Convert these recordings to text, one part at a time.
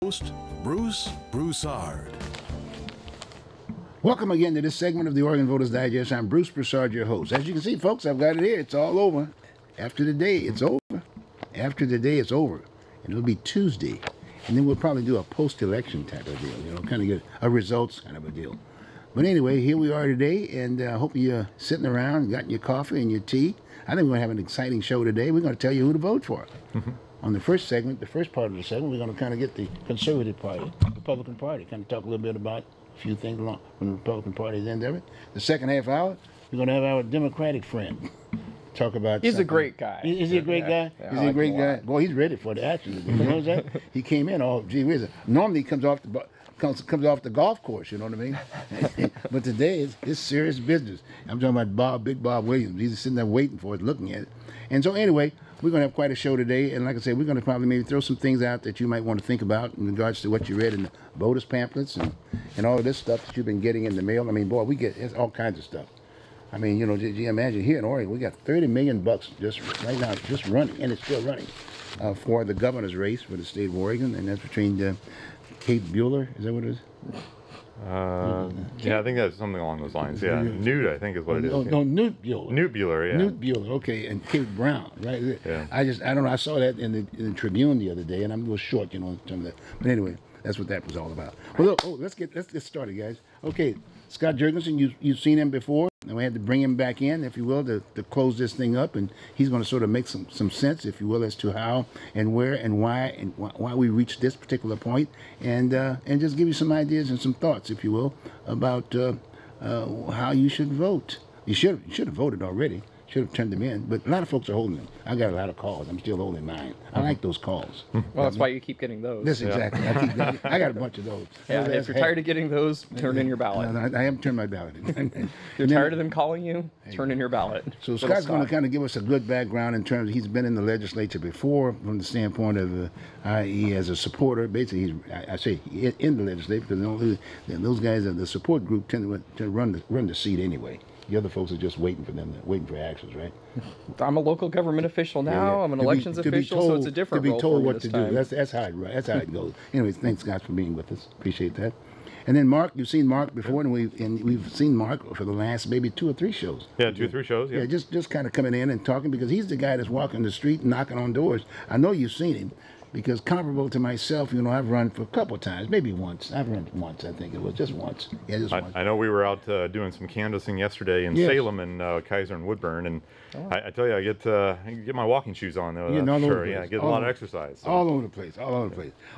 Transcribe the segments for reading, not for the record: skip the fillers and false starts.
Host Bruce Broussard. Welcome again to this segment of the Oregon Voters Digest. I'm Bruce Broussard, your host. As you can see, folks, I've got it here. It's all over. After the day, it's over. After the day, it's over. And it'll be Tuesday. And then we'll probably do a post-election type of deal, you know, kind of get a results kind of a deal. But anyway, here we are today, and I hope you're sitting around, got your coffee and your tea. I think we're going to have an exciting show today. We're going to tell you who to vote for. On the first segment, the first part of the segment, we're going to kind of get the Conservative Party, Republican Party, kind of talk a little bit about a few things along from the Republican Party's end of it. The second half hour, we're going to have our Democratic friend talk about. He's a great guy. Is he a great guy? Yeah, Is he a great guy? Boy, he's ready for the action today. You know that? He came in all gee whiz. Normally he comes off the golf course. You know what I mean? But today it's serious business. I'm talking about Big Bob Williams. He's sitting there waiting for us, looking at it. And so anyway, we're going to have quite a show today, and like I said, we're going to probably maybe throw some things out that you might want to think about in regards to what you read in the voters pamphlets and all of this stuff that you've been getting in the mail. I mean, boy, it's all kinds of stuff. I mean, you know, you imagine here in Oregon, we got $30 million just right now, just running, and it's still running, for the governor's race for the state of Oregon, and that's between Kate Bueller, is that what it is? Yeah, I think that's something along those lines. Yeah, Newt, I think is what it is. No, Newt Bueller. Newt Bueller, yeah. Newt Bueller, okay, and Kate Brown, right? Yeah. I don't know. I saw that in the Tribune the other day, and I'm a little short, you know, in terms of that. But anyway, that's what that was all about. Well, look, let's get started, guys. Okay, Scott Jurgensen, you've seen him before, and we had to bring him back in, if you will, to close this thing up, and he's going to sort of make some sense, if you will, as to how and where and why we reached this particular point, and just give you some ideas and some thoughts, if you will, about how you should vote. You should have voted already. Should have turned them in, but a lot of folks are holding them. I got a lot of calls. I'm still holding mine. I like those calls. Well, that's why you keep getting those. That's exactly. I got a bunch of those. Yeah, if you're tired of getting those, turn in your ballot. I haven't turned my ballot in. If you're tired of them calling you, turn in your ballot. So Scott's going to kind of give us a good background in terms of he's been in the legislature before from the standpoint of, i.e. as a supporter. Basically, I say in the legislature because those guys, the support group, tend to run the seat anyway. The other folks are just waiting for actions, right? I'm a local government official now. I'm an elections official, so it's a different role. To be told what to time. do. That's how it goes. Anyways, thanks, Scott, for being with us. Appreciate that. And then Mark, you've seen Mark before, and we've seen Mark for the last maybe 2 or 3 shows. Yeah, 2 or 3 shows. Yeah, just kind of coming in and talking because he's the guy that's walking the street and knocking on doors. I know you've seen him. Because comparable to myself, you know, I've run for a couple of times, maybe once. I've run once, I think it was, just once. Yeah, just once. I know we were out doing some canvassing yesterday in Salem and Kaiser and Woodburn, and I tell you, I get my walking shoes on though. Sure, yeah, I get a lot of exercise. So. All over the place. Well,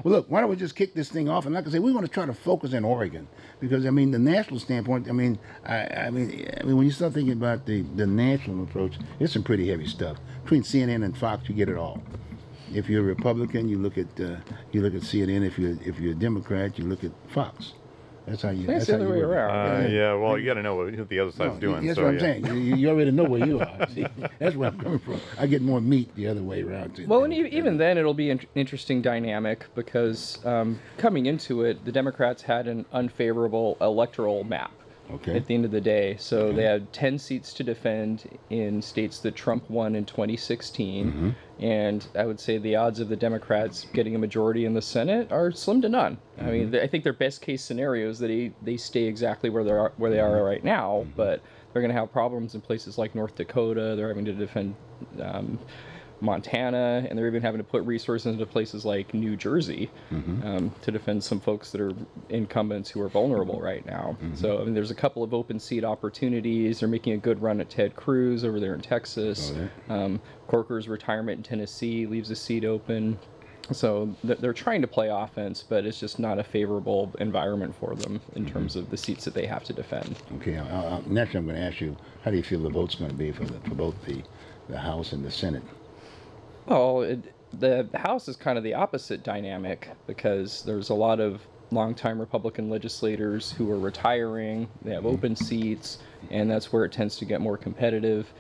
look, why don't we just kick this thing off? And like I say, we're going to try to focus in Oregon because I mean, the national standpoint. I mean, when you start thinking about the national approach, it's some pretty heavy stuff. Between CNN and Fox, you get it all. If you're a Republican, you look at CNN. If you're a Democrat, you look at Fox. That's how you. That's the other way around. Yeah, well, you got to know what the other side's doing. That's so, what I'm saying. You already know where you are. See, that's where I'm coming from. I get more meat the other way around. Well, and even then, it'll be an interesting dynamic because coming into it, the Democrats had an unfavorable electoral map. Okay. At the end of the day. So they had 10 seats to defend in states that Trump won in 2016. And I would say the odds of the Democrats getting a majority in the Senate are slim to none. I mean, I think their best case scenario is that they stay exactly where they are right now, but they're going to have problems in places like North Dakota. They're having to defend Montana, and they're even having to put resources into places like New Jersey to defend some folks that are incumbents who are vulnerable right now. So I mean, there's a couple of open seat opportunities. They're making a good run at Ted Cruz over there in Texas. Corker's retirement in Tennessee leaves a seat open. So they're trying to play offense, but it's just not a favorable environment for them in terms of the seats that they have to defend. Okay, next I'm going to ask you, how do you feel the vote's going to be for both the House and the Senate? Well, the House is kind of the opposite dynamic because there's a lot of longtime Republican legislators who are retiring. They have open seats, and that's where it tends to get more competitive.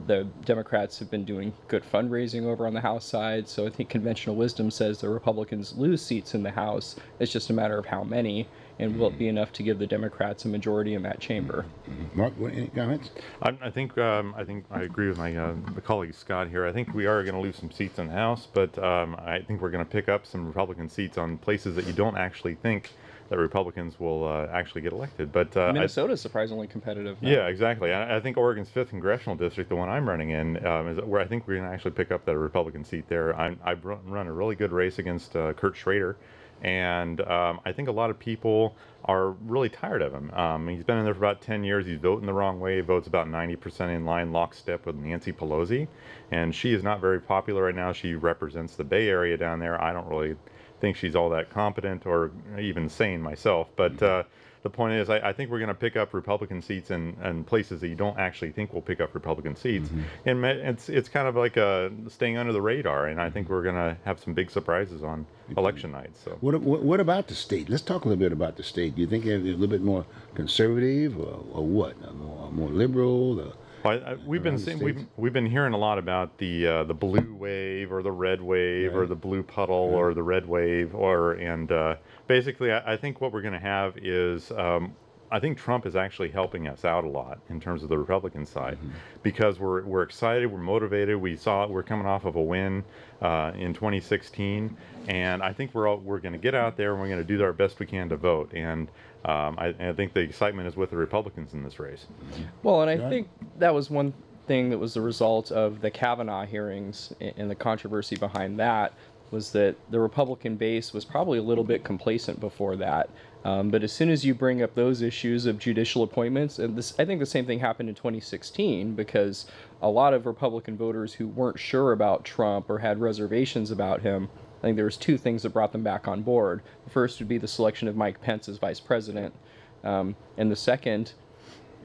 The Democrats have been doing good fundraising over on the House side, so I think conventional wisdom says the Republicans lose seats in the House. It's just a matter of how many, and will it be enough to give the Democrats a majority in that chamber? Mark, any comments? I think I agree with my colleague Scott here. I think we are going to lose some seats in the House, but I think we're going to pick up some Republican seats on places that you don't actually think that Republicans will actually get elected. But Minnesota's surprisingly competitive now. Yeah, exactly. I think Oregon's 5th congressional district, the one I'm running in, is where I think we're going to actually pick up that Republican seat there. I've run a really good race against Kurt Schrader, and I think a lot of people are really tired of him. He's been in there for about 10 years. He's voting the wrong way. He votes about 90% in line lockstep with Nancy Pelosi, and she is not very popular right now. She represents the Bay Area down there. I don't really think she's all that competent or even sane myself, but the point is I think we're going to pick up Republican seats in places that you don't actually think will pick up Republican seats, and it's kind of like staying under the radar, and I think we're going to have some big surprises on election night. So what about the state? Let's talk a little bit about the state. Do you think it's a little bit more conservative or what, more liberal? We've been hearing a lot about the blue wave or the red wave or the blue puddle or the red wave basically I think what we're going to have is I think Trump is actually helping us out a lot in terms of the Republican side, because we're excited, we're motivated. We're coming off of a win in 2016, and I think we're going to get out there and we're going to do our best we can to vote. And I think the excitement is with the Republicans in this race. Well, and I think that was one thing that was the result of the Kavanaugh hearings, and the controversy behind that was that the Republican base was probably a little bit complacent before that. But as soon as you bring up those issues of judicial appointments, and I think the same thing happened in 2016, because a lot of Republican voters who weren't sure about Trump or had reservations about him, I think there was two things that brought them back on board. The first would be the selection of Mike Pence as vice president, and the second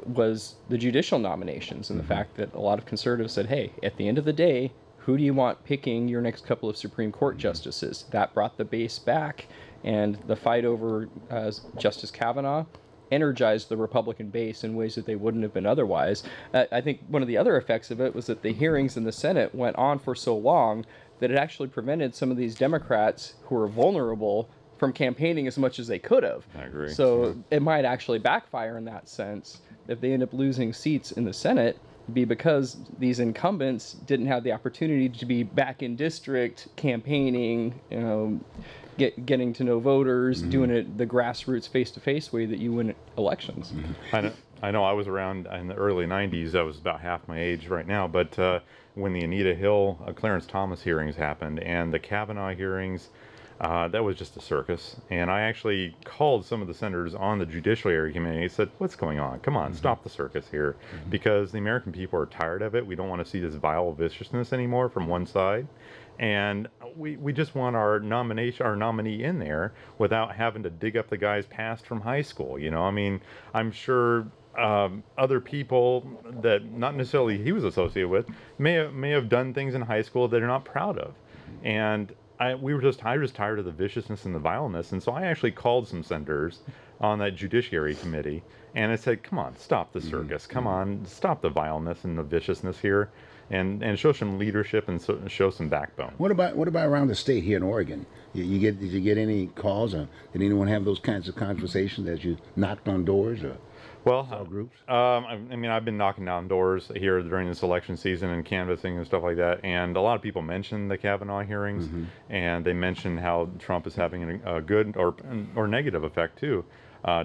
was the judicial nominations, and the fact that a lot of conservatives said, hey, at the end of the day, who do you want picking your next couple of Supreme Court justices? That brought the base back, and the fight over Justice Kavanaugh energized the Republican base in ways that they wouldn't have been otherwise. I think one of the other effects of it was that the hearings in the Senate went on for so long that it actually prevented some of these Democrats who were vulnerable from campaigning as much as they could have. I agree. So it might actually backfire in that sense. If they end up losing seats in the Senate, be because these incumbents didn't have the opportunity to be back in district campaigning, getting to know voters, doing it the grassroots face-to-face way that you win elections. I know I was around in the early 90s. I was about half my age right now, but when the Anita Hill, Clarence Thomas hearings happened and the Kavanaugh hearings, that was just a circus. And I actually called some of the senators on the Judiciary Committee and said, what's going on? Come on, stop the circus here. Because the American people are tired of it. We don't want to see this vile viciousness anymore from one side. And we just want our nominee in there without having to dig up the guy's past from high school. I mean, I'm sure other people that not necessarily he was associated with may have done things in high school that they're not proud of. And I was tired of the viciousness and the vileness, and so I actually called some senators on that Judiciary Committee, and I said, come on, stop the circus. Come on, stop the vileness and the viciousness here, and show some leadership and show some backbone. What about around the state here in Oregon? Did you get any calls, or did anyone have those kinds of conversations as you knocked on doors, or groups? I mean, I've been knocking down doors here during this election season and canvassing and stuff like that, and a lot of people mentioned the Kavanaugh hearings, and they mentioned how Trump is having a good or negative effect too,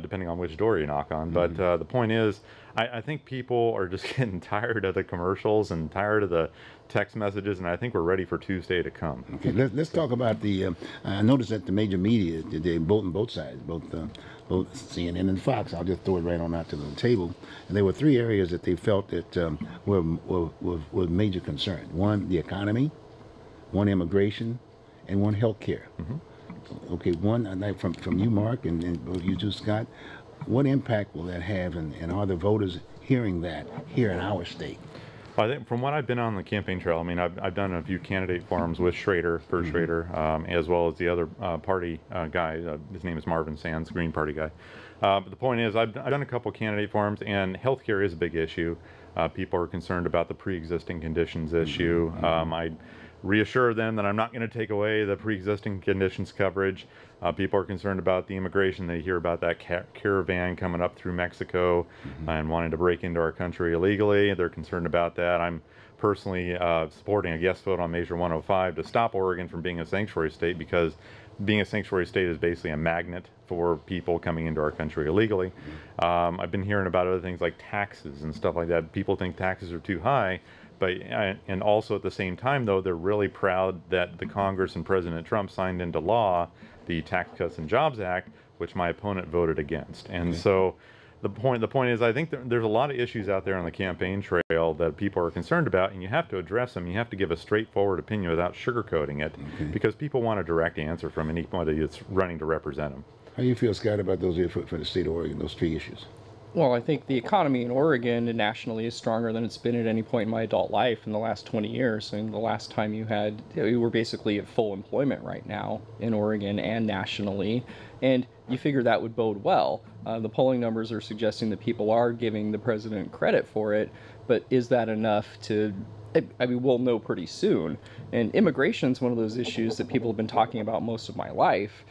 depending on which door you knock on. But the point is, I think people are just getting tired of the commercials and tired of the text messages, and I think we're ready for Tuesday to come. Okay, let's talk about the. I noticed that the major media, they vote on both sides, both CNN and Fox. I'll just throw it right on out to the table. And there were three areas that they felt that were major concern. One, the economy; one, immigration; and one, health care. Okay, one, I'd like from you, Mark, and you too, Scott. What impact will that have, and are the voters hearing that here in our state? Well, I think from what I've been on the campaign trail, I mean, I've done a few candidate forums with Schrader, as well as the other party guy. His name is Marvin Sands, Green Party guy. But the point is, I've done a couple candidate forums, and healthcare is a big issue. People are concerned about the pre-existing conditions issue. I reassure them that I'm not going to take away the pre-existing conditions coverage. People are concerned about the immigration. They hear about that caravan coming up through Mexico and wanting to break into our country illegally. They're concerned about that. I'm personally supporting a yes vote on Measure 105 to stop Oregon from being a sanctuary state, because being a sanctuary state is basically a magnet for people coming into our country illegally. I've been hearing about other things like taxes and stuff like that. People think taxes are too high. But, and also at the same time, though, they're really proud that the Congress and President Trump signed into law the Tax Cuts and Jobs Act, which my opponent voted against. And so the point is, I think there's a lot of issues out there on the campaign trail that people are concerned about, and you have to address them. You have to give a straightforward opinion without sugarcoating it, because people want a direct answer from anybody that's running to represent them. How do you feel, Scott, about those for the state of Oregon, those three issues? Well, I think the economy in Oregon and nationally is stronger than it's been at any point in my adult life in the last 20 years. And the last time we were basically at full employment right now in Oregon and nationally. And you figure that would bode well. The polling numbers are suggesting that people are giving the president credit for it, but is that enough to... I mean, we'll know pretty soon. And immigration is one of those issues that people have been talking about most of my life.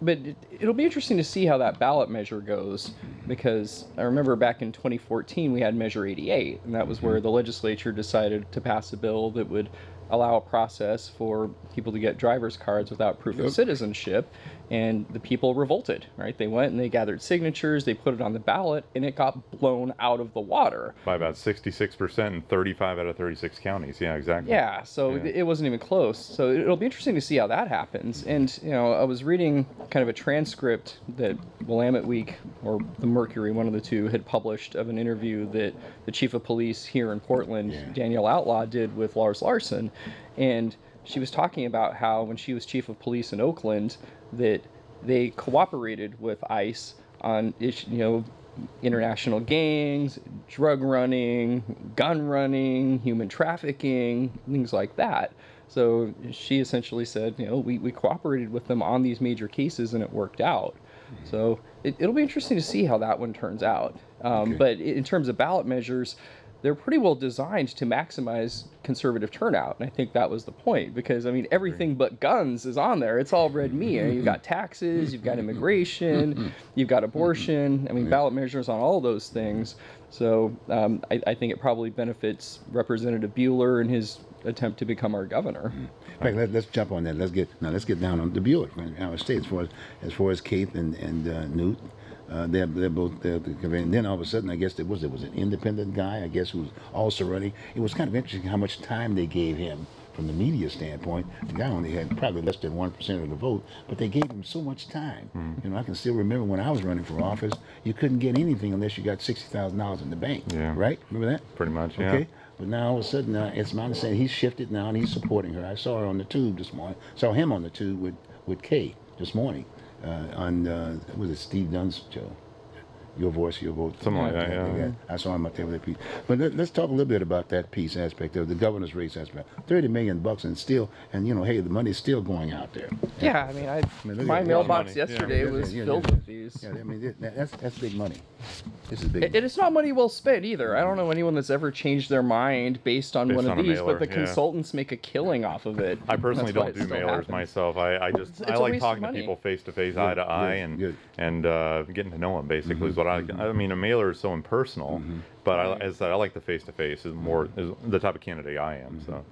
But it'll be interesting to see how that ballot measure goes, because I remember back in 2014 we had Measure 88, and that was where the legislature decided to pass a bill that would allow a process for people to get driver's cards without proof of citizenship, and the people revolted, right? They went and they gathered signatures, they put it on the ballot, and it got blown out of the water. By about 66% in 35 out of 36 counties. Yeah, exactly. Yeah, so it wasn't even close. So it'll be interesting to see how that happens. And, you know, I was reading kind of a transcript that Willamette Week, or the Mercury, one of the two, had published of an interview that the chief of police here in Portland, Danielle Outlaw, did with Lars Larson. And she was talking about how when she was chief of police in Oakland, that they cooperated with ICE on, international gangs, drug running, gun running, human trafficking, things like that. So she essentially said, we cooperated with them on these major cases and it worked out. So it'll be interesting to see how that one turns out. But in terms of ballot measures, they're pretty well designed to maximize conservative turnout. And I think that was the point, because, I mean, everything but guns is on there. It's all red meat. You've got taxes, you've got immigration, you've got abortion. I mean, ballot measures on all those things. So I think it probably benefits Representative Bueller in his attempt to become our governor. In fact, let's jump on that. Let's get down on the Bueller in our state, as far as Keith and Newt. They're both and then all of a sudden, I guess there was an independent guy, I guess, who was also running. It was kind of interesting how much time they gave him from the media standpoint. The guy only had probably less than 1% of the vote, but they gave him so much time. I can still remember when I was running for office, you couldn't get anything unless you got $60,000 in the bank. Yeah. Right? Remember that? Pretty much, yeah. Okay. But now all of a sudden, it's my understanding he's shifted now and he's supporting her. I saw her on the tube this morning. Saw him on the tube with Kay this morning. Was it Steve Dunn's show? Your Voice, Your Vote. Something like that, yeah. I saw him up there with that piece. But let's talk a little bit about that piece aspect of the governor's race aspect. $30 million and still, and hey, the money's still going out there. Yeah, I mean, my mailbox yesterday was filled with these. Yeah, I mean, that's big money. This is big. It's not money well spent either. I don't know anyone that's ever changed their mind based on one of these, mailer, but the consultants make a killing off of it. I personally don't do mailers myself. I like talking to people face to face, eye to eye, and getting to know them. Basically, is what I mean. A mailer is so impersonal, but as I said, I like the face to face. Is the type of candidate I am. So.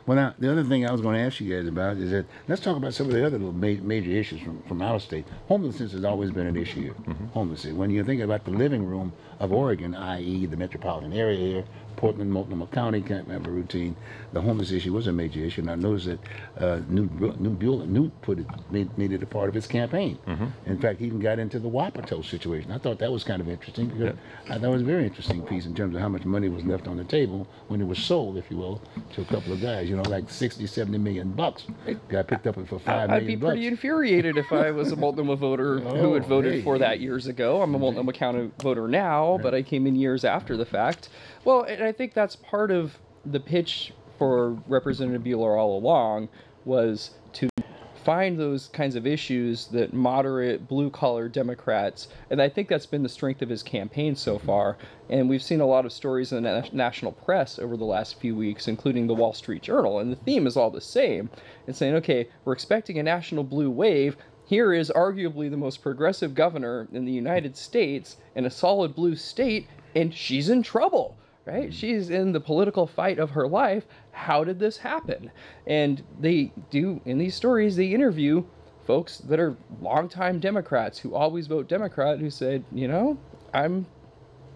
Well, now, the other thing I was going to ask you guys about is that let's talk about some of the other little major issues from our state. Homelessness has always been an issue here. Homelessness. When you think about the living room of Oregon, i.e. the metropolitan area here, Portland, Multnomah County, can't remember routine, the homeless issue was a major issue. And I noticed that Newt made it a part of his campaign. In fact, he even got into the Wapato situation. I thought that was kind of interesting, because I thought it was a very interesting piece in terms of how much money was left on the table when it was sold, if you will, to a couple of guys. Like 60, 70 $million bucks. Got picked up for $5 million. I'd be pretty infuriated if I was a Multnomah voter who had voted for that years ago. I'm a Multnomah County voter now, but I came in years after the fact. Well, and I think that's part of the pitch for Representative Bueller all along, was to find those kinds of issues that moderate blue-collar Democrats, and I think that's been the strength of his campaign so far. And we've seen a lot of stories in the national press over the last few weeks, including the Wall Street Journal, and the theme is all the same. It's saying, okay, we're expecting a national blue wave. Here is arguably the most progressive governor in the United States in a solid blue state, and she's in trouble. Right? She's in the political fight of her life. How did this happen? And they do, in these stories, they interview folks that are longtime Democrats who always vote Democrat who said, you know, I'm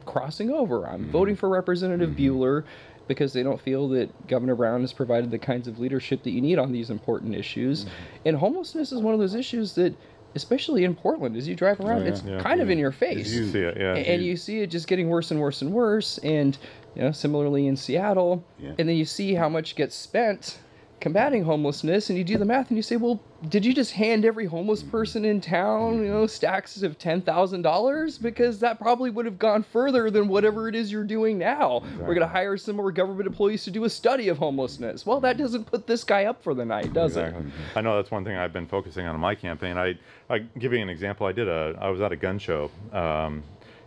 crossing over. I'm voting for Representative Bueller because they don't feel that Governor Brown has provided the kinds of leadership that you need on these important issues. And homelessness is one of those issues that, especially in Portland, as you drive around, it's kind of in your face. You see it, and you see it just getting worse and worse and worse. And you know, similarly in Seattle, and then you see how much gets spent combating homelessness, and you do the math and you say, well, did you just hand every homeless person in town, you know, stacks of $10,000? Because that probably would have gone further than whatever it is you're doing now. Exactly. We're going to hire some more government employees to do a study of homelessness. Well, that doesn't put this guy up for the night, does it? I know that's one thing I've been focusing on in my campaign. I give you an example. I was at a gun show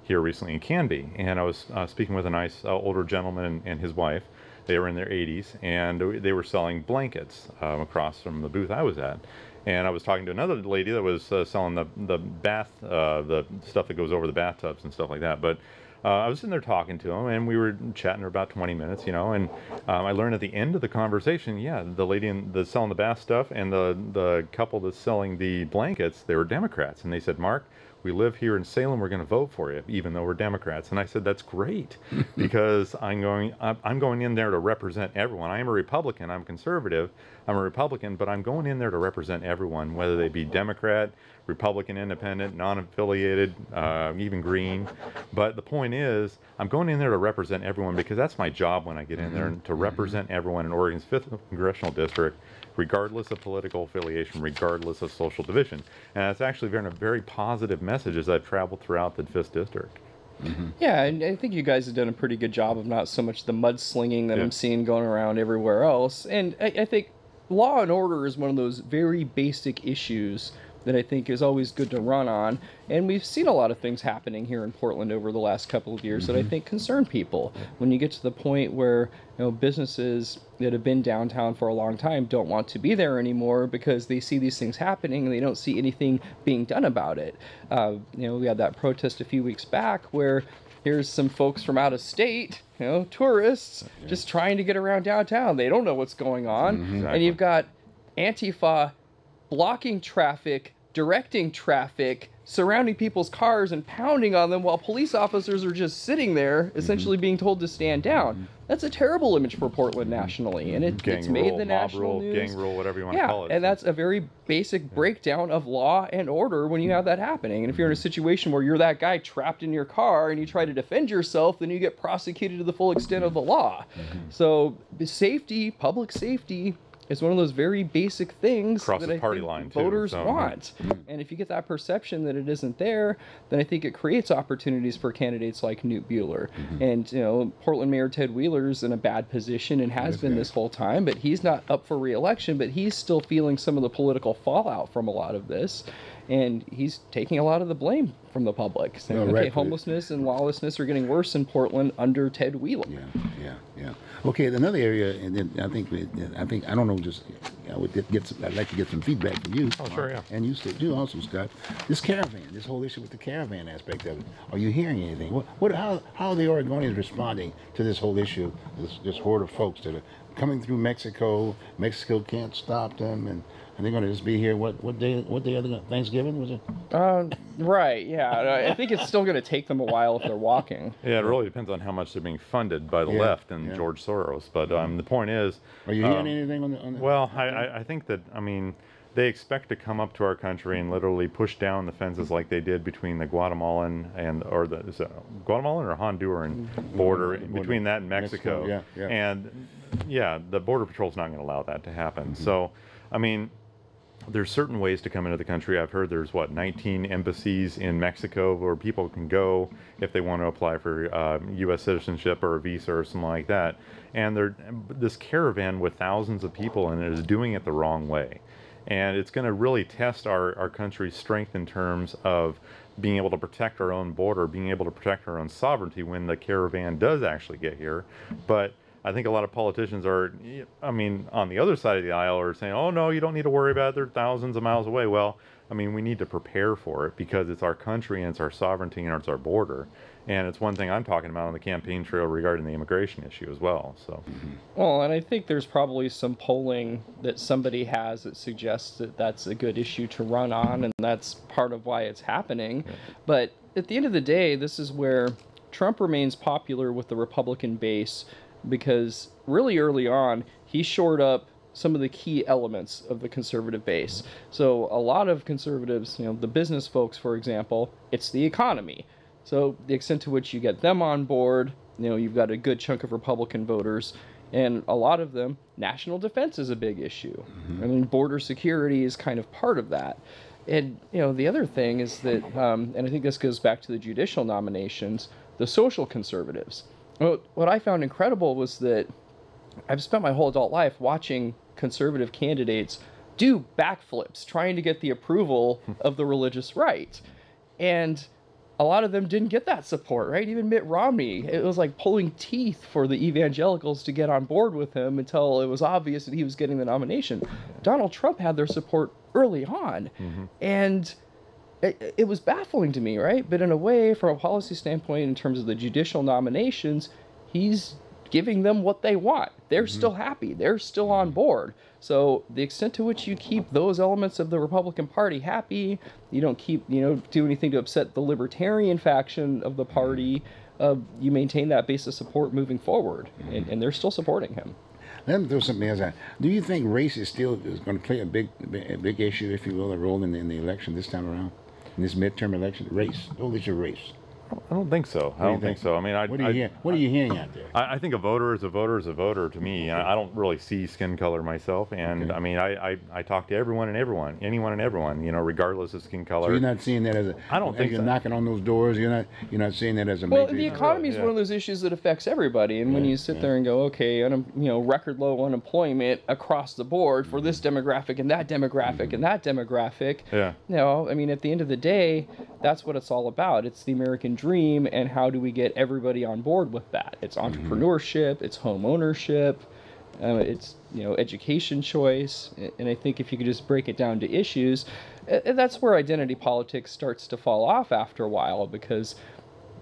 here recently in Canby, and I was speaking with a nice older gentleman and his wife. They were in their 80s, and they were selling blankets across from the booth I was at. And I was talking to another lady that was selling the bath, the stuff that goes over the bathtubs and stuff like that. But I was sitting there talking to him, and we were chatting for about 20 minutes, you know. And I learned at the end of the conversation, the lady that's selling the bath stuff and the couple that's selling the blankets, they were Democrats. And they said, Mark, we live here in Salem, we're going to vote for you, even though we're Democrats. And I said, that's great, because I'm going in there to represent everyone. I am a Republican, I'm conservative, I'm a Republican, but I'm going in there to represent everyone, whether they be Democrat, Republican, Independent, non-affiliated, even Green. But the point is, I'm going in there to represent everyone, because that's my job when I get in there, to represent everyone in Oregon's 5th Congressional District, regardless of political affiliation, regardless of social division. And it's actually been a very positive message as I've traveled throughout the 5th District. Yeah, and I think you guys have done a pretty good job of not so much the mudslinging that I'm seeing going around everywhere else. And I think law and order is one of those very basic issues that I think is always good to run on. And we've seen a lot of things happening here in Portland over the last couple of years that I think concern people. When you get to the point where, you know, businesses that have been downtown for a long time don't want to be there anymore because they see these things happening and they don't see anything being done about it. You know, we had that protest a few weeks back where here's some folks from out of state, you know, tourists, just trying to get around downtown. They don't know what's going on. And you've got Antifa blocking traffic, directing traffic, surrounding people's cars and pounding on them while police officers are just sitting there, essentially being told to stand down. That's a terrible image for Portland nationally, and it's made the national news. Gang rule, whatever you want to call it. And that's a very basic breakdown of law and order when you have that happening. And if you're in a situation where you're that guy trapped in your car and you try to defend yourself, then you get prosecuted to the full extent of the law. So safety, public safety, it's one of those very basic things that I think voters want. And if you get that perception that it isn't there, then I think it creates opportunities for candidates like Knute Bueller. And, you know, Portland Mayor Ted Wheeler's in a bad position and has been this whole time, but he's not up for re-election, but he's still feeling some of the political fallout from a lot of this. And he's taking a lot of the blame from the public, saying, okay, homelessness and lawlessness are getting worse in Portland under Ted Wheeler. Yeah. Okay, another area, and then I think I don't know, just I'd like to get some feedback from you. Oh, sure, yeah. And you too, also, Scott. This caravan, this whole issue with the caravan aspect of it. Are you hearing anything? How are the Oregonians responding to this whole issue? This horde of folks that are coming through Mexico. Mexico can't stop them, and they're going to just be here. What day? Thanksgiving was it? Right. Yeah. I think it's still going to take them a while if they're walking. Yeah, it really depends on how much they're being funded by the left and George Soros. But the point is, are you hearing anything on the? Well, I think that they expect to come up to our country and literally push down the fences like they did between the Guatemalan is it Guatemalan or Honduran border, between that and Mexico. And the Border Patrol's not going to allow that to happen. So, there's certain ways to come into the country. I've heard there's 19 embassies in Mexico where people can go if they want to apply for U.S. citizenship or a visa or something like that. And this caravan with thousands of people in it is doing it the wrong way. And it's going to really test our country's strength in terms of being able to protect our own border, being able to protect our own sovereignty when the caravan does actually get here. But I think a lot of politicians are, I mean, on the other side of the aisle are saying, oh, no, you don't need to worry about it. They're thousands of miles away. Well, I mean, we need to prepare for it because it's our country and it's our sovereignty and it's our border. And it's one thing I'm talking about on the campaign trail regarding the immigration issue as well. So, Well, and I think there's probably some polling that somebody has that suggests that that's a good issue to run on, and that's part of why it's happening. Yeah. But at the end of the day, this is where Trump remains popular with the Republican base, because really early on, he shored up some of the key elements of the conservative base. So a lot of conservatives, the business folks, for example, it's the economy. So the extent to which you get them on board, you've got a good chunk of Republican voters, and a lot of them, national defense is a big issue. I mean, border security is kind of part of that. And, the other thing is that, and I think this goes back to the judicial nominations, the social conservatives. What I found incredible was that I've spent my whole adult life watching conservative candidates do backflips trying to get the approval of the religious right. And a lot of them didn't get that support, right? Even Mitt Romney, it was like pulling teeth for the evangelicals to get on board with him until it was obvious that he was getting the nomination. Donald Trump had their support early on. And it was baffling to me, right? But in a way, from a policy standpoint, in terms of the judicial nominations, he's giving them what they want. They're still happy. They're still on board. So the extent to which you keep those elements of the Republican Party happy, you don't do anything to upset the libertarian faction of the party, you maintain that base of support moving forward. And they're still supporting him. Let me throw something else out. Do you think race is going to play a big issue, if you will, a role in the election this time around? In this midterm election? Race. Whole issue of race. I don't think so. I don't think so. I mean, what are you hearing out there? I think a voter is a voter is a voter to me. I don't really see skin color myself, and I mean, I talk to anyone and everyone, regardless of skin color. So you're not seeing that as a. I don't think you're so. knocking on those doors. You're not seeing that as a. Well, major the economy is one of those issues that affects everybody, and when you sit there and go, okay, record low unemployment across the board for this demographic and that demographic and that demographic. Yeah. I mean, at the end of the day, that's what it's all about. It's the American dream, and how do we get everybody on board with that? It's entrepreneurship, it's home ownership, it's education choice, and I think if you could just break it down to issues, that's where identity politics starts to fall off after a while, because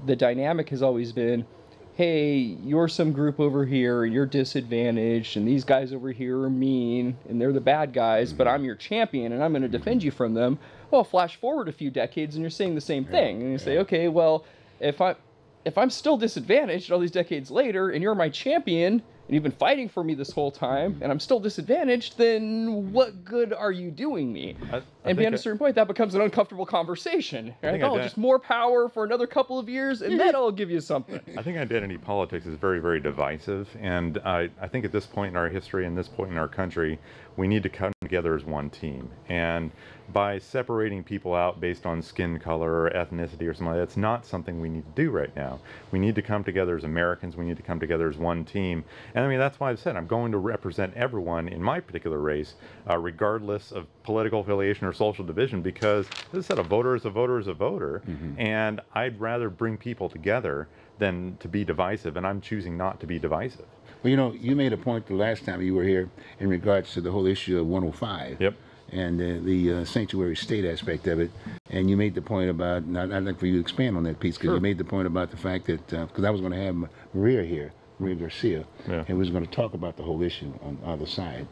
the dynamic has always been, hey, you're some group over here, and you're disadvantaged, and these guys over here are mean, and they're the bad guys, but I'm your champion, and I'm going to defend you from them. Well, flash forward a few decades, and you're saying the same thing, and you say, okay, well, if I'm still disadvantaged all these decades later, and you're my champion, and you've been fighting for me this whole time, and I'm still disadvantaged, then what good are you doing me? And beyond a certain point, that becomes an uncomfortable conversation. Right? Just more power for another couple of years, and then I'll give you something. I think identity politics is very, very divisive, and I think at this point in our history and this point in our country, we need to come together as one team. And by separating people out based on skin color or ethnicity or something like that, that's not something we need to do right now. We need to come together as Americans. We need to come together as one team. And I mean, that's why I've said I'm going to represent everyone in my particular race, regardless of political affiliation or social division, because as I said, a voter is a voter is a voter. And I'd rather bring people together than to be divisive, and I'm choosing not to be divisive. Well, you made a point the last time you were here in regards to the whole issue of 105. Yep. And the sanctuary state aspect of it. And you made the point about, and I'd like for you to expand on that piece, because you made the point about the fact that, because I was going to have Maria here, Maria Garcia, and we was going to talk about the whole issue on either side.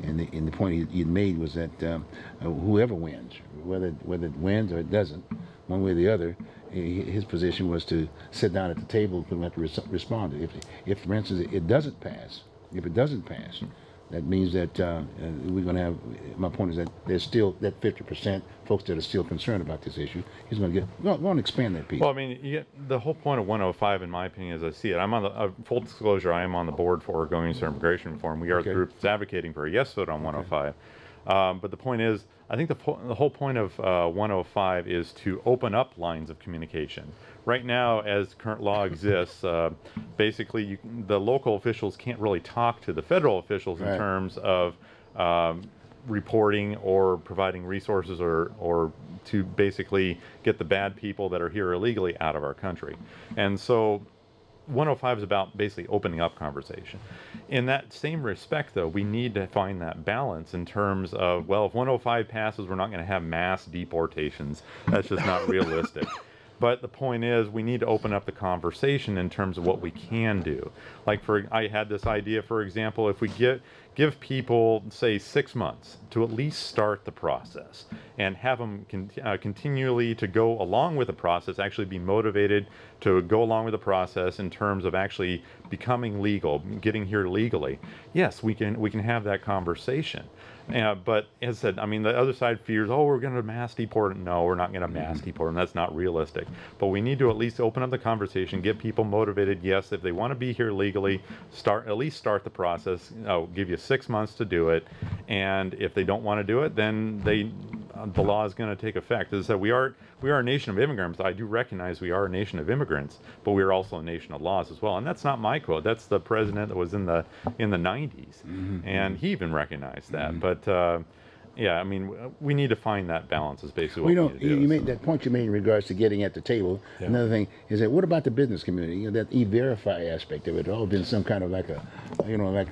And the point he made was that whoever wins, whether it wins or it doesn't, one way or the other, his position was to sit down at the table and have to respond to it. If, for instance, it doesn't pass, that means that we're going to have, my point is that there's still that 50% folks that are still concerned about this issue. He's going to go on and expand that piece. Well, I mean, the whole point of 105, in my opinion, as I see it, I'm on the, full disclosure, I am on the board for Going to Immigration Reform. We are the group that's advocating for a yes vote on 105. But the point is, I think the whole point of 105 is to open up lines of communication. Right now, as current law exists, basically the local officials can't really talk to the federal officials in terms of reporting or providing resources or to basically get the bad people that are here illegally out of our country. And so 105 is about basically opening up conversation. In that same respect, though, we need to find that balance in terms of, well, if 105 passes, we're not going to have mass deportations. That's just not realistic. But the point is, we need to open up the conversation in terms of what we can do. Like, I had this idea, for example, if we give people, say, 6 months to at least start the process and have them continually to go along with the process, actually be motivated to go along with the process in terms of actually becoming legal, getting here legally. Yes, we can have that conversation. But as I said, I mean, the other side fears, oh, we're going to mass deport. No, we're not going to mass deport them. That's not realistic. But we need to at least open up the conversation, get people motivated. Yes, if they want to be here legally, at least start the process. I'll give you 6 months to do it. And if they don't want to do it, then the law is going to take effect. As I said, we are a nation of immigrants. I do recognize we are a nation of immigrants, but we are also a nation of laws as well. And that's not my quote. That's the president that was in the 90s, and he even recognized that. But yeah, I mean, we need to find that balance. Is basically what we need to do. You made that point you made in regards to getting at the table. Yeah. Another thing is that what about the business community? You know, that e-verify aspect of it. All been some kind of like a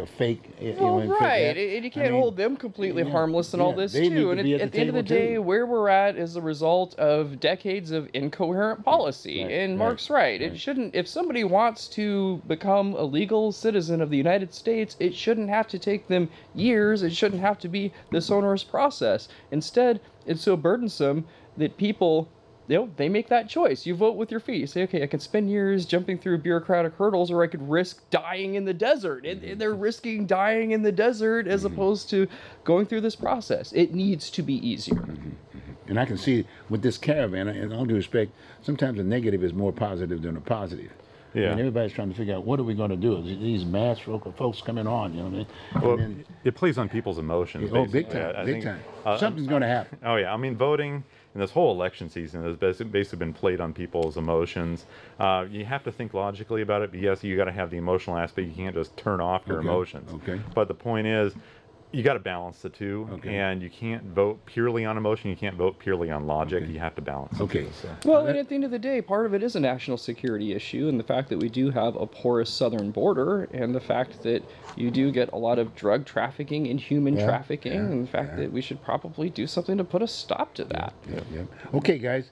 fake. Right. And you can't hold them completely harmless in all this too. And at the end of the day, where we're at is a result of decades of incoherent policy. Right. And Mark's right. It shouldn't. If somebody wants to become a legal citizen of the United States, it shouldn't have to take them years. It shouldn't have to be this onerous process. Instead, it's so burdensome that people, they make that choice. You vote with your feet. You say, okay, I can spend years jumping through bureaucratic hurdles, or I could risk dying in the desert. And they're risking dying in the desert as opposed to going through this process. It needs to be easier. And I can see with this caravan, in all due respect, sometimes the negative is more positive than a positive. Yeah. And everybody's trying to figure out what are we going to do. These mass folks coming on, you know what I mean? Well, then, it plays on people's emotions. Oh, big time, big time. Something's going to happen. Oh yeah, I mean, voting and this whole election season has basically been played on people's emotions. You have to think logically about it, but yes, you got to have the emotional aspect. You can't just turn off your emotions. Okay. But the point is, you got to balance the two, and you can't vote purely on emotion. You can't vote purely on logic. You have to balance the two, so. Well, and at the end of the day, part of it is a national security issue, and the fact that we do have a porous southern border, and the fact that you do get a lot of drug trafficking and human trafficking, and the fact that we should probably do something to put a stop to that. Okay, guys.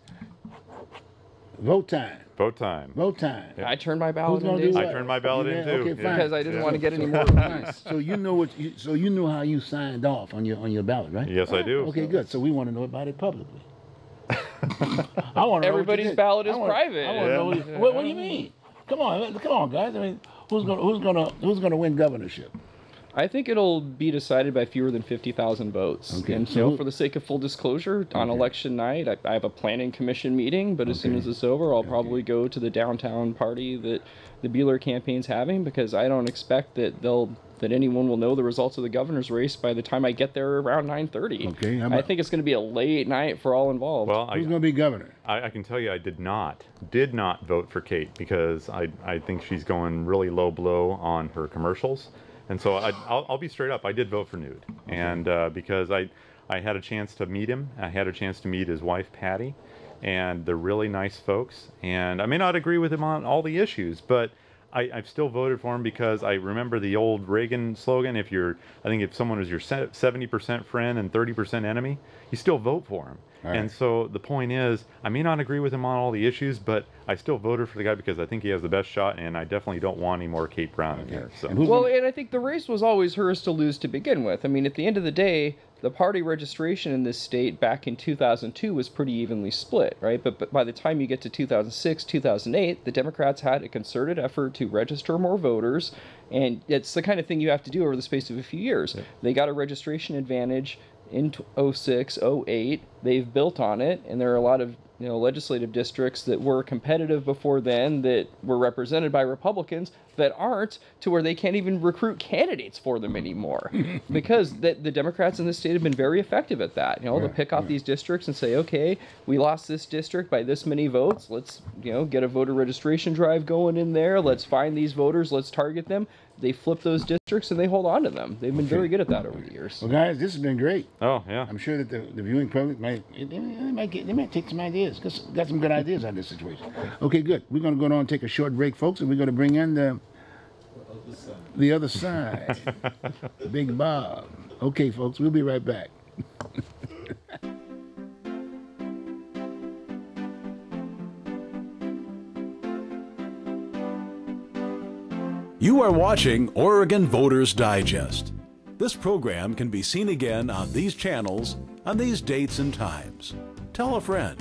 Vote time. Vote time. Vote time. I turned my ballot in. I turned my ballot in too. Okay, fine. Because I didn't want to get any more reviews. So you know so you know how you signed off on your ballot, right? Yes, I do. Okay, good. So we want to know about it publicly. I want to know. Everybody's ballot is private. I want to know. What do you mean? Come on, guys. I mean, who's gonna win governorship? I think it'll be decided by fewer than 50,000 votes. Okay. And for the sake of full disclosure, on election night, I have a planning commission meeting, but as soon as it's over, I'll probably go to the downtown party that the Buehler campaign's having, because I don't expect that anyone will know the results of the governor's race by the time I get there around 9:30. Okay. I think it's going to be a late night for all involved. Well, who's going to be governor? I can tell you I did not vote for Kate, because I think she's going really low blow on her commercials. And so I'll be straight up. I did vote for Nude, and because I had a chance to meet him. I had a chance to meet his wife, Patty, and they're really nice folks. And I may not agree with him on all the issues, but I've still voted for him because I remember the old Reagan slogan, I think if someone is your 70% friend and 30% enemy, you still vote for him. Right. And so the point is, I may not agree with him on all the issues, but I still voted for the guy because I think he has the best shot, and I definitely don't want any more Kate Brown in here. So. And I think the race was always hers to lose to begin with. I mean, at the end of the day, the party registration in this state back in 2002 was pretty evenly split, right? But by the time you get to 2006, 2008, the Democrats had a concerted effort to register more voters, and it's the kind of thing you have to do over the space of a few years. Yeah. They got a registration advantage in 06, 08. They've built on it, and there are a lot of legislative districts that were competitive before then that were represented by Republicans that aren't, to where they can't even recruit candidates for them anymore because the Democrats in the state have been very effective at that. They'll pick off these districts and say, okay, we lost this district by this many votes. Let's get a voter registration drive going in there. Let's find these voters. Let's target them. they flip those districts and they hold on to them. They've been very good at that over the years. Well, guys, this has been great. Oh, yeah. I'm sure that the viewing public they might take some ideas. Got some good ideas out of this situation. Okay, good. We're going to go on and take a short break, folks, and we're going to bring in the other side, Big Bob. Okay, folks, we'll be right back. You are watching Oregon Voters Digest. This program can be seen again on these channels on these dates and times. Tell a friend.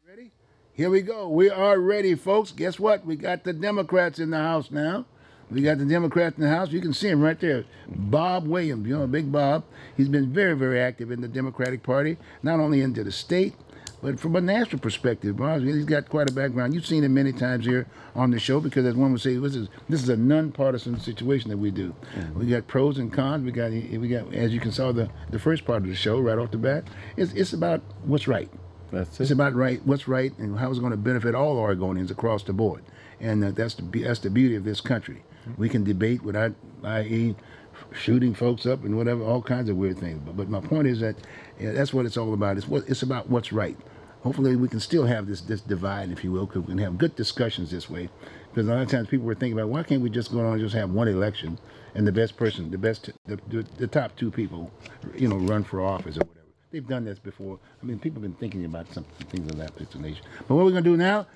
Ready? Here we go. We are ready, folks. Guess what? We got the Democrats in the House now. We got the Democrats in the House. You can see him right there. Bob Williams, you know, Big Bob. He's been very, very active in the Democratic Party, not only into the state, but from a national perspective. Bob, he's got quite a background. You've seen him many times here on the show because, as one would say, this is a nonpartisan situation that we do. Mm-hmm. We got pros and cons. We got, as you can saw the first part of the show right off the bat. It's about what's right. That's it. It's about what's right, and how it's going to benefit all Oregonians across the board, and that's the beauty of this country. We can debate without, i.e., shooting folks up and whatever, all kinds of weird things. But my point is that that's what it's all about. It's about what's right. Hopefully, we can still have this divide, if you will, because we can have good discussions this way. Because a lot of times people were thinking about, why can't we just go on and just have one election, and the best person, the top two people, run for office or whatever. They've done this before. I mean, people have been thinking about some things of that nature. But what we're going to do now,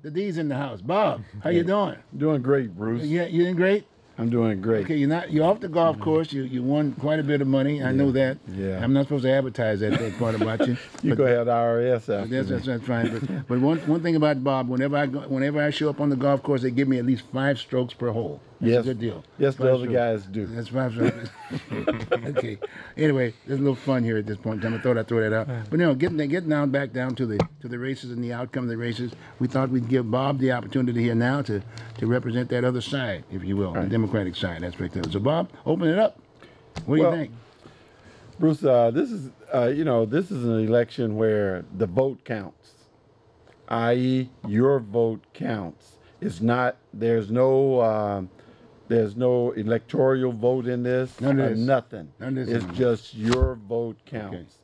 the D's in the house. Bob, how you doing? Doing great, Bruce. Yeah, you doing great? I'm doing great. Okay, you're off the golf course. You won quite a bit of money. I know that. Yeah. I'm not supposed to advertise that part about you. You but go have the IRS after that's fine. But one thing about Bob, whenever I show up on the golf course, they give me at least 5 strokes per hole. That's Yes. a good deal. Yes, 5 the other strokes. guys do. That's 5 strokes. Okay. Anyway, there's a little fun here at this point in time. I thought I'd throw that out. But getting back down to the races and the outcome of the races, we thought we'd give Bob the opportunity here now to represent that other side, if you will, the Democratic side aspect of it. So Bob, open it up. What do you think? Bruce, this is this is an election where the vote counts, i.e., your vote counts. It's not. There's no electoral vote in this. Nothing. It's just your vote counts.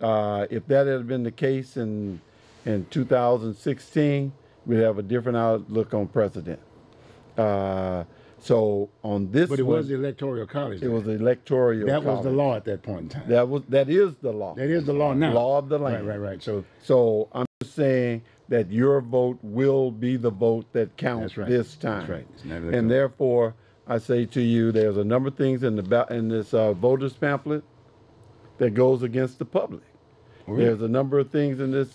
Okay. If that had been the case in 2016, we'd have a different outlook on president. So on this, but it was the Electoral College. It was the Electoral. That college. was the law at that point in time. That is the law. That is the law now. Law of the land. Right. So I'm just saying that your vote will be the vote that counts this time. That's right. And therefore, I say to you, there's a number of things in this voters pamphlet that goes against the public. Oh, really? There's a number of things in this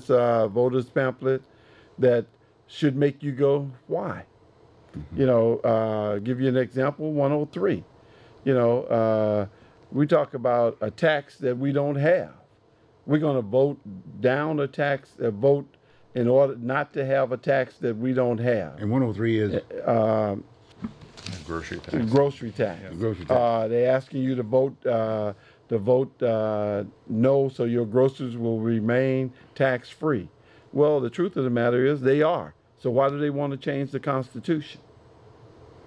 voters pamphlet that should make you go, why? Mm-hmm. Give you an example, 103. We talk about a tax that we don't have. We're going to vote down a vote in order not to have a tax that we don't have. And 103 is? Grocery tax. Grocery tax. Yeah. Grocery tax. They're asking you to vote no, so your groceries will remain tax-free. Well, the truth of the matter is they are. So why do they want to change the Constitution?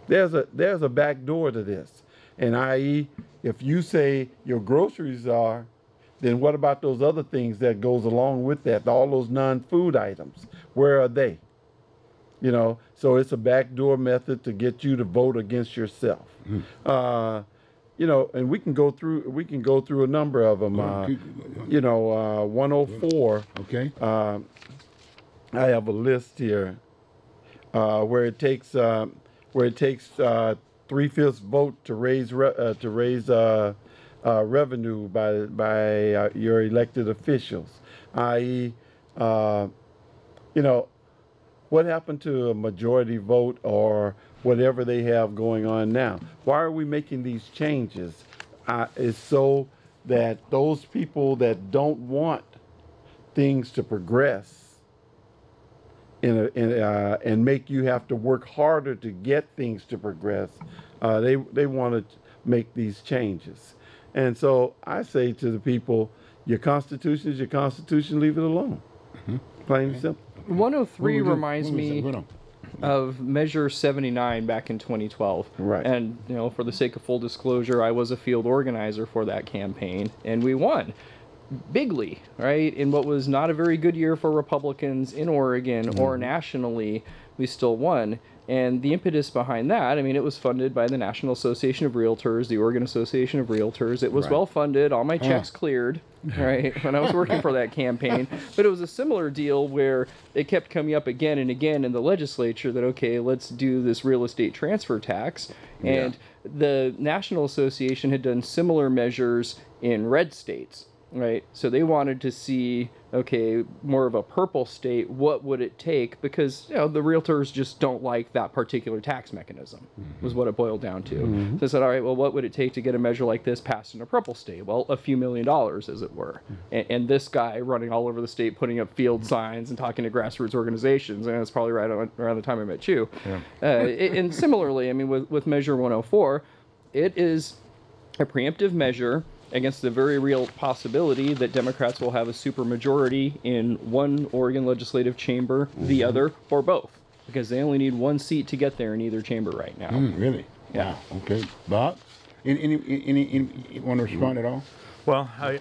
There's a back door to this. And i.e., if you say your groceries are, then what about those other things that goes along with that? All those non-food items, where are they? So it's a backdoor method to get you to vote against yourself. Mm. And we can go through a number of them. 104. Okay. I have a list here where it takes 3/5 vote to raise revenue by your elected officials, i.e., what happened to a majority vote or whatever they have going on now? Why are we making these changes? It's so that those people that don't want things to progress and make you have to work harder to get things to progress, they want to make these changes. And so I say to the people, your Constitution is your Constitution, leave it alone. Mm-hmm. Plain and simple. 103 reminds me of Measure 79 back in 2012. Right. And, for the sake of full disclosure, I was a field organizer for that campaign, and we won bigly, right? In what was not a very good year for Republicans in Oregon or nationally, we still won. And the impetus behind that, it was funded by the National Association of Realtors, the Oregon Association of Realtors. It was well funded. All my checks cleared, right, when I was working for that campaign. But it was a similar deal where it kept coming up again and again in the legislature that, okay, let's do this real estate transfer tax. And the National Association had done similar measures in red states. Right, so they wanted to see, okay, more of a purple state, what would it take? Because, the realtors just don't like that particular tax mechanism, was what it boiled down to. So I said, all right, well, what would it take to get a measure like this passed in a purple state? Well, a few $1 million, as it were. And this guy running all over the state, putting up field signs and talking to grassroots organizations, and that's probably around the time I met you. Yeah. And similarly, with Measure 104, it is a preemptive measure against the very real possibility that Democrats will have a supermajority in one Oregon legislative chamber, the other, or both, because they only need one seat to get there in either chamber right now. Really? Yeah. Wow. Okay. Bob, any want to respond at all? Well, I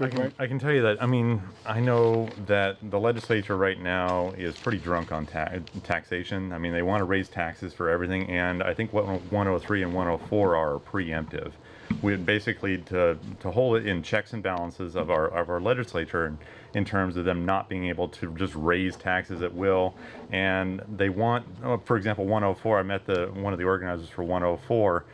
can tell you that, I know that the legislature right now is pretty drunk on taxation. They want to raise taxes for everything, and I think what 103 and 104 are preemptive. We basically to hold it in checks and balances of our legislature in terms of them not being able to just raise taxes at will. And they want, for example, 104, I met one of the organizers for 104.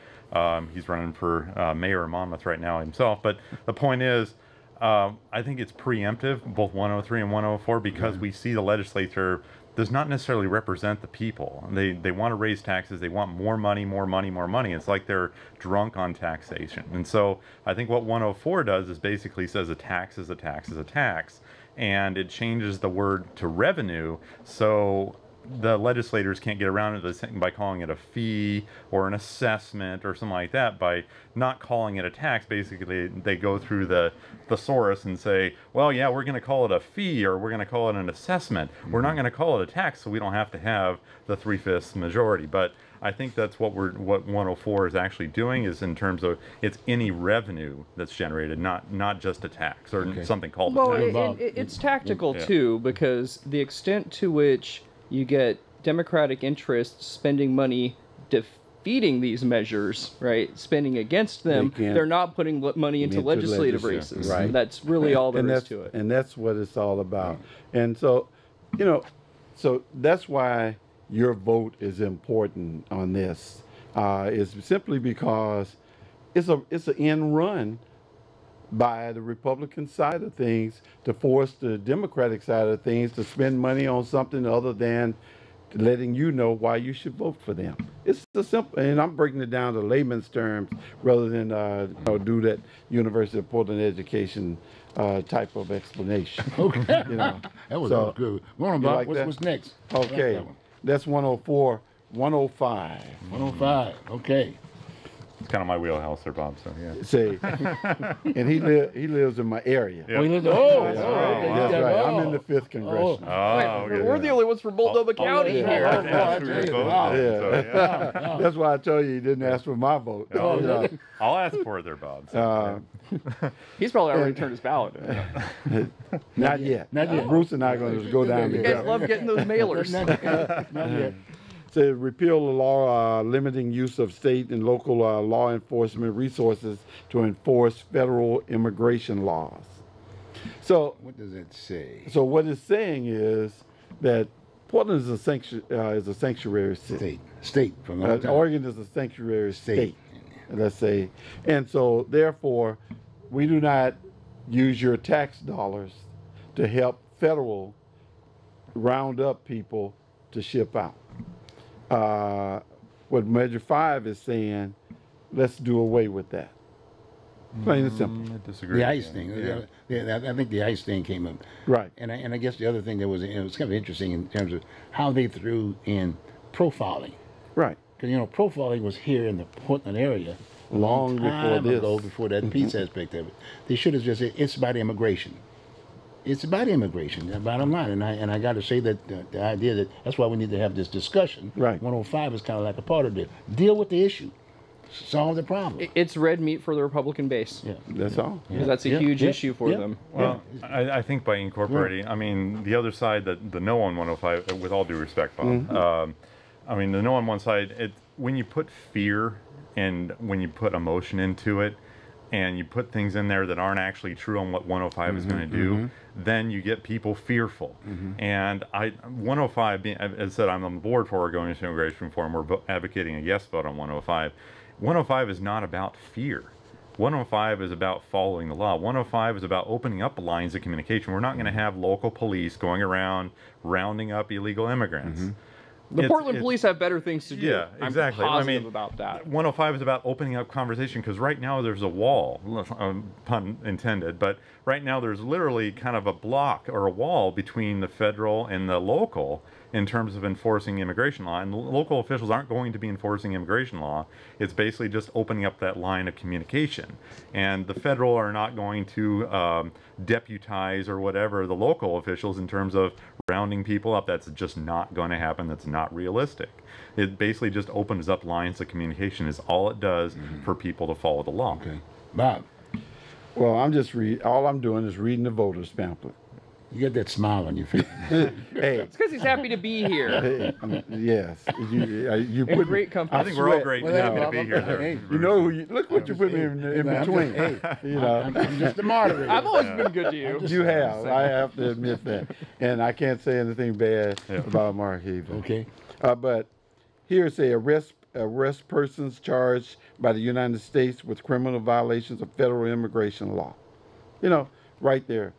He's running for mayor of Monmouth right now himself. But the point is, I think it's preemptive, both 103 and 104, because we see the legislature does not necessarily represent the people. They want to raise taxes. They want more money, more money, more money. It's like they're drunk on taxation. And so I think what 104 does is basically says a tax is a tax is a tax. And it changes the word to revenue. So the legislators can't get around it by calling it a fee or an assessment or something like that. By not calling it a tax, basically they go through the thesaurus and say, well, yeah, we're going to call it a fee, or we're going to call it an assessment. We're not going to call it a tax, so we don't have to have the 3/5 majority. But I think that's what 104 is actually doing, is in terms of it's any revenue that's generated, not just a tax or something called well, a tax. it's tactical too, because the extent to which you get Democratic interests spending money defeating these measures, right? Spending against them, they're not putting money into legislative races. Right. That's really all there is to it. And that's what it's all about. And so, so that's why your vote is important on this. Is simply because it's an end run by the Republican side of things to force the Democratic side of things to spend money on something other than letting you know why you should vote for them. It's a simple, and I'm breaking it down to layman's terms rather than do that University of Portland education type of explanation. Okay. That was good. Like what's next? Okay, Like that that's 104, 105. 105. Okay. It's kind of my wheelhouse there, Bob. So yeah. See, and he lives in my area. Yep. Oh, That's right. I'm in the 5th Congressional. We're the only ones from Multnomah County here. That's why I tell you he didn't ask for my vote. I'll ask for it there, Bob. So, He's probably already turned his ballot in. Not yet. Bruce and I are going to go down You guys love getting those mailers. Not yet. To repeal the law limiting use of state and local law enforcement resources to enforce federal immigration laws. So What does it say? So what it's saying is that Portland is a sanctuary city. State from the time. Oregon is a sanctuary state, let's say. And so therefore, we do not use your tax dollars to help federal round up people to ship out. What Measure 5 is saying, let's do away with that. Plain and simple. I disagree. The ICE thing. Yeah, I think the ICE thing came up. Right. And I guess the other thing that was, it was kind of interesting in terms of how they threw in profiling. Right. Because, profiling was here in the Portland area Long before this. before that peace aspect of it. They should have just said, it's about immigration. It's about immigration, the bottom line. And I got to say that the idea that's why we need to have this discussion. Right. 105 is kind of like a part of it. Deal with the issue. Solve the problem. It's red meat for the Republican base. Yeah. That's all. Because that's a huge issue for them. Well, I think by incorporating, I mean, the other side, the no on 105, with all due respect, Bob, I mean, the no on one side, when you put fear and when you put emotion into it, and you put things in there that aren't actually true on what 105 is going to do, then you get people fearful. And 105, as I said, I'm on the board for Oregon Immigration Reform. We're advocating a yes vote on 105. 105 is not about fear. 105 is about following the law. 105 is about opening up lines of communication. We're not going to have local police going around rounding up illegal immigrants. The Portland police have better things to do. Yeah, exactly. I'm positive about that. 105 is about opening up conversation, because right now there's a wall, pun intended, but right now there's literally kind of a block or a wall between the federal and the local in terms of enforcing immigration law. And local officials aren't going to be enforcing immigration law. It's basically just opening up that line of communication. And the federal are not going to deputize or whatever the local officials in terms of rounding people up. That's just not going to happen. That's not realistic. It basically just opens up lines of communication is all it does for people to follow the law. Okay. Bob. Well, all I'm doing is reading the voters pamphlet. You got that smile on your face. Hey, It's because he's happy to be here. hey, yes, you In put great company. I think we're all great Well, happy hey, to be here. There. hey, You know, look what you put me in I'm between. just- hey, You know, I'm just the moderator. I've always been good to you. you have. I have to admit that, and I can't say anything bad about Mark either. Okay. But here it say arrest persons charged by the United States with criminal violations of federal immigration law. You know, right there.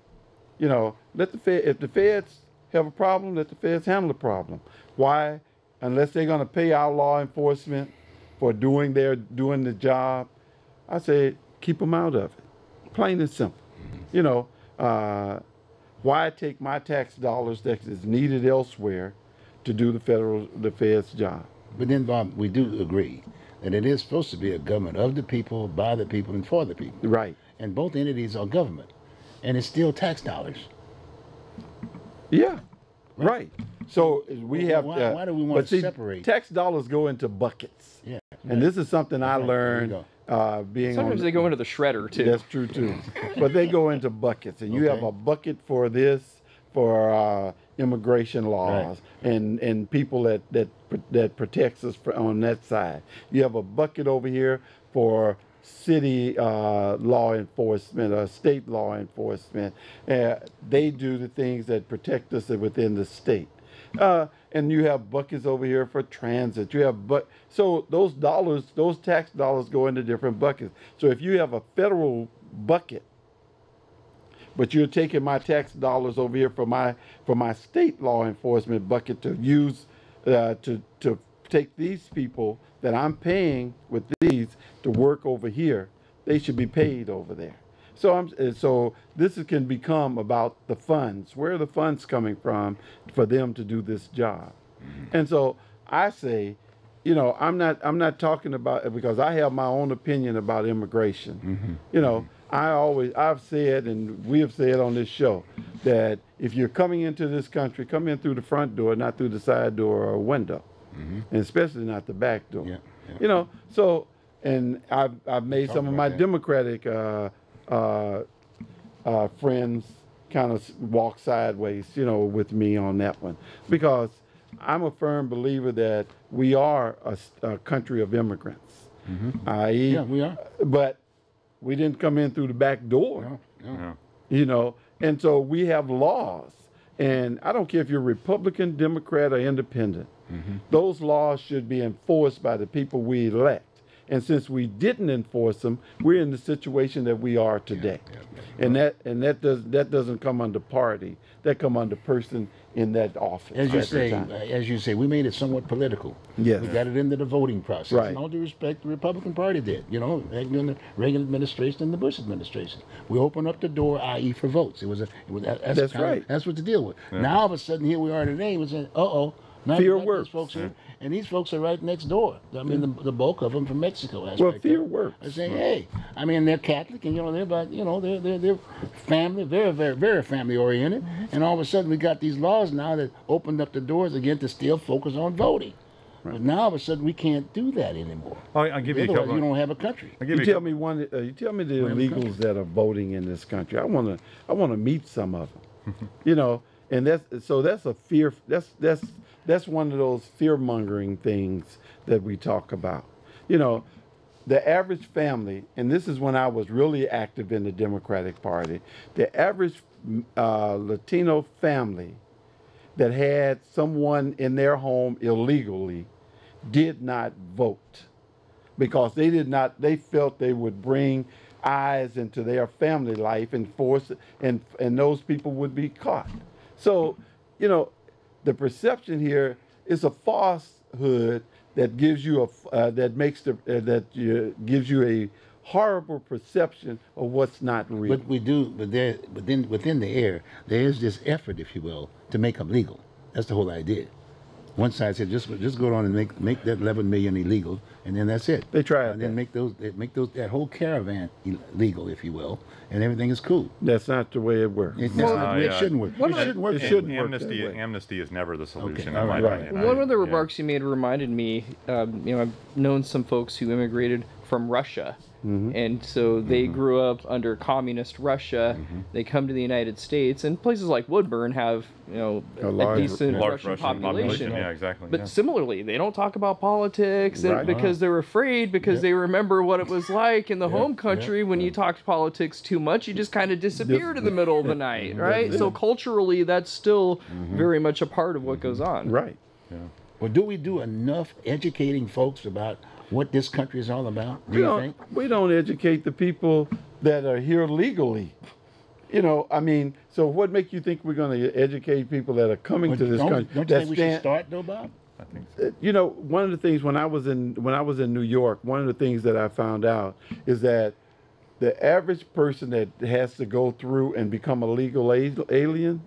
You know, let the if the feds have a problem, let the feds handle the problem. Why? Unless they're going to pay our law enforcement for doing the job, I say keep them out of it. Plain and simple. You know, why take my tax dollars that is needed elsewhere to do the feds' job? But then, Bob, we do agree that it is supposed to be a government of the people, by the people, and for the people. Right. And both entities are government, and it's still tax dollars. Yeah. Right. So we have. Why do we want but to see, separate? Tax dollars go into buckets. Yeah. And this is something I Right, learned there being Sometimes on. they go into the shredder too. That's true too. But they go into buckets, and you have Okay. a bucket for this, for immigration laws, and people that protects us on that side. You have a bucket over here for city law enforcement or state law enforcement. They do the things that protect us within the state. And you have buckets over here for transit. You have so those dollars, those tax dollars go into different buckets. So if you have a federal bucket, but you're taking my tax dollars over here for my state law enforcement bucket to use to take these people that I'm paying with these to work over here, they should be paid over there. So this can become about the funds. Where are the funds coming from for them to do this job? And so I say, you know, I'm not talking about it because I have my own opinion about immigration. You know, I've said, and we have said on this show, that if you're coming into this country, come in through the front door, not through the side door or window, and especially not the back door. Yeah. You know, so, and I've made some of my that. Democratic friends kind of walk sideways, you know, with me on that one, because I'm a firm believer that we are a country of immigrants, i.e., Yeah, we are. but we didn't come in through the back door, No. you know, and so we have laws, and I don't care if you're Republican, Democrat, or Independent. Those laws should be enforced by the people we elect. And since we didn't enforce them, we're in the situation that we are today. And that doesn't come under party. That come under person in that office. As you at the time. say, we made it somewhat political. Yes. We got it into the voting process. Right. And all due respect, the Republican Party did. You know, during the Reagan administration and the Bush administration, we opened up the door, i.e., for votes. That's right. That's what the deal was. Now all of a sudden, here we are today. We say, now Fear you got works. these folks here, and these folks are right next door. I mean, the bulk of them from Mexico. Well, fear of it. works. I say, hey, I mean, they're Catholic, and they're family, very, very, very family oriented. And all of a sudden, we got these laws now that opened up the doors again to still focus on voting. But now all of a sudden, we can't do that anymore. I'll give you a Otherwise, couple. you don't have a country. I'll give You you a tell me one. You tell me the Whatever illegals that are voting in this country. I want to meet some of them. You know, and that's a fear. That's one of those fear-mongering things that we talk about. You know, the average family, and this is when I was really active in the Democratic Party, the average Latino family that had someone in their home illegally did not vote because they felt they would bring eyes into their family life and force and those people would be caught. So, you know, the perception here is a falsehood that gives you gives you a horrible perception of what's not real. But within the air, there is this effort, if you will, to make them legal. That's the whole idea. One side said just go on and make that 11 million illegal, and then that's it. They try it and then make that whole caravan legal, if you will, and everything is cool. That's not the way it works. That's not the way it shouldn't work. One It of the- shouldn't work. It that shouldn't way. work that way. Amnesty is never the solution. Okay, in my all right. opinion. One of the remarks you made reminded me, I've known some folks who immigrated from Russia. And so they grew up under communist Russia. They come to the United States, and places like Woodburn have, you know, a decent large Russian population. Yeah, exactly. But similarly, they don't talk about politics Right. because they're afraid, because they remember what it was like in the home country when you talked politics too much, you just kind of disappeared in the middle of the night, right? So culturally, that's still very much a part of what goes on. Right. Well, do we do enough educating folks about what this country is all about? Do you think? We don't educate the people that are here legally. You know, I mean, so what makes you think we're going to educate people that are coming to this country? Don't you think we should start though, Bob? I think so. You know, one of the things when I was in New York, one of the things that I found out is that the average person that has to go through and become a legal alien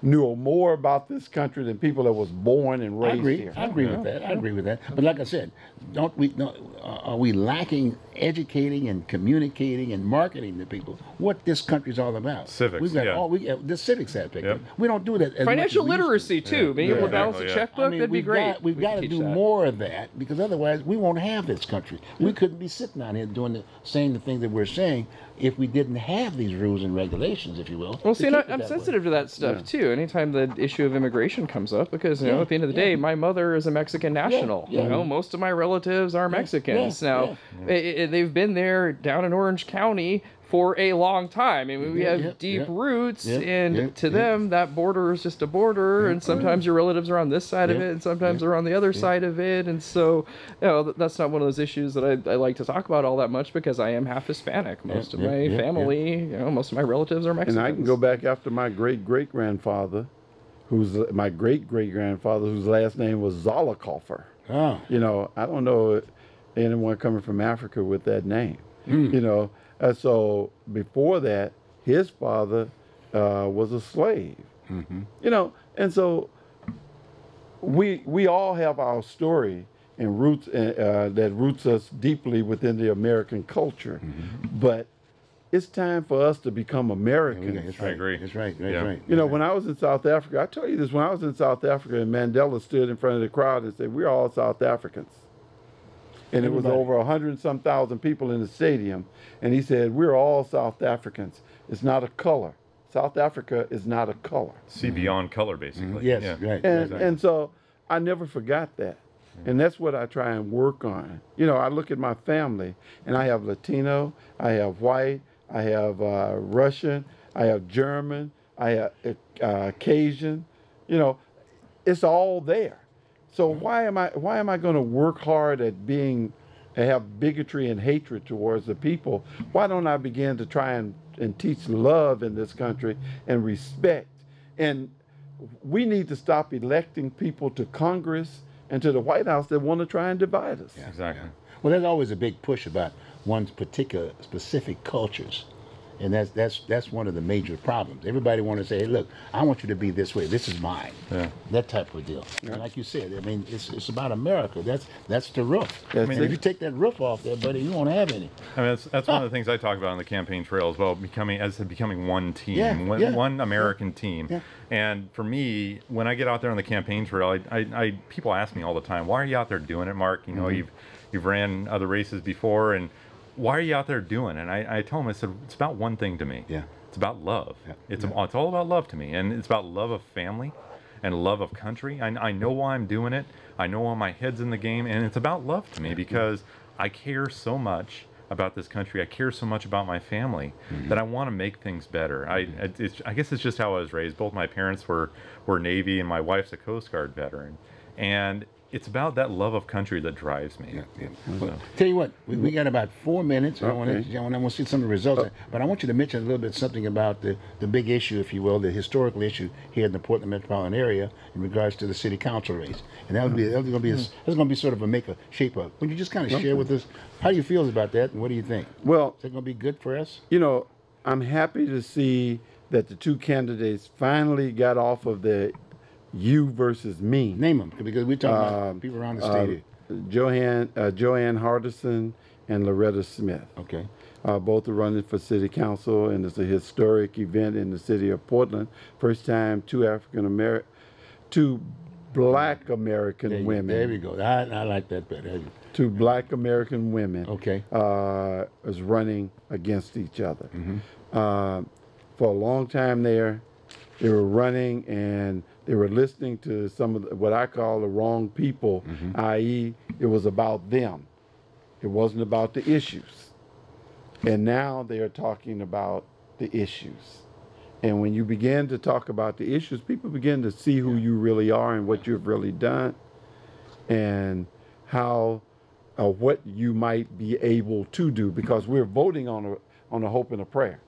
knew more about this country than people that was born and I raised agree. here. I agree with that. I agree with that. But like I said, are we lacking educating and communicating and marketing to people what this country's all about? Civics, We've got yeah. the civics aspect. Yep. We don't do that. As Financial much as we used to. literacy too. Being able to balance a exactly, yeah. checkbook, that'd be great. We've We got could to teach do that. more of that, because otherwise we won't have this country. We couldn't be sitting out here doing saying the things that we're saying if we didn't have these rules and regulations, if you will. Well, to see, keep it I'm that way. sensitive to that stuff too. Anytime the issue of immigration comes up, because you know, at the end of the day, my mother is a Mexican national. yeah. You know, most of my relatives are Mexicans. yeah, Now, they've been there down in Orange County for a long time. I mean, we have deep roots, and to them, that border is just a border, and sometimes your relatives are on this side of it, and sometimes they're on the other side of it, and so, you know, that's not one of those issues that I like to talk about all that much, because I am half Hispanic. Most of my family, you know, most of my relatives are Mexicans. And I can go back after my great-great-grandfather, whose last name was Zollicoffer. Oh. You know, I don't know anyone coming from Africa with that name. You know, so before that, his father was a slave. You know, and so we all have our story and roots that roots us deeply within the American culture, but it's time for us to become Americans. That's right. I agree. That's right. That's Yeah. right. You know, when I was in South Africa, I tell you this, when I was in South Africa and Mandela stood in front of the crowd and said, "We're all South Africans." And it was Everybody. over 100-some thousand people in the stadium. And he said, "We're all South Africans. It's not a color. South Africa is not a color." See beyond color, basically. Yes, Yeah. right. And so I never forgot that. And that's what I try and work on. You know, I look at my family, and I have Latino, I have white, I have Russian, I have German, I have Cajun. You know, it's all there. So why am I going to work hard at have bigotry and hatred towards the people? Why don't I begin to try and teach love in this country and respect? And we need to stop electing people to Congress and to the White House that want to try and divide us. Exactly. Well, there's always a big push about one's particular specific cultures, and that's one of the major problems. Everybody want to say, "Hey, look, I want you to be this way. This is mine." Yeah. That type of deal. And like you said, I mean, it's about America. That's the roof. That's If you take that roof off there, buddy, you won't have any. I mean, that's one of the things I talk about on the campaign trail as well, becoming one team, Yeah, yeah. one American team. Yeah. And for me, when I get out there on the campaign trail, I people ask me all the time, "Why are you out there doing it, Mark? You know, you've ran other races before, and why are you out there doing it?" And I tell them, I said, it's about one thing to me. Yeah. It's about love. Yeah. It's all about love to me, and it's about love of family and love of country. I know why I'm doing it. I know why my head's in the game, and it's about love to me because I care so much about this country. I care so much about my family that I want to make things better. I guess it's just how I was raised. Both my parents were Navy, and my wife's a Coast Guard veteran, and it's about that love of country that drives me. Well, tell you what, we got about 4 minutes. I want Okay. to see some of the results, but I want you to mention a little bit something about the big issue, if you will, the historical issue here in the Portland metropolitan area in regards to the city council race, and that's going to be sort of a make a shape up. Would you just kind of share with us how you feel about that, and what do you think? Well, Is it going to be good for us? you know, I'm happy to see that the two candidates finally got off of the you versus me. Name them, because we're talking about people around the state here. Joanne Hardison and Loretta Smith. Okay. Both are running for city council, and it's a historic event in the city of Portland. First time two black American women. There we go. I like that better. To black American women. Okay. Was running against each other. For a long time there, they were running and they were listening to some of what I call the wrong people, i.e., it was about them. It wasn't about the issues. And now they are talking about the issues. And when you begin to talk about the issues, people begin to see who you really are and what you've really done and how what you might be able to do, because we're voting on a hope and a prayer.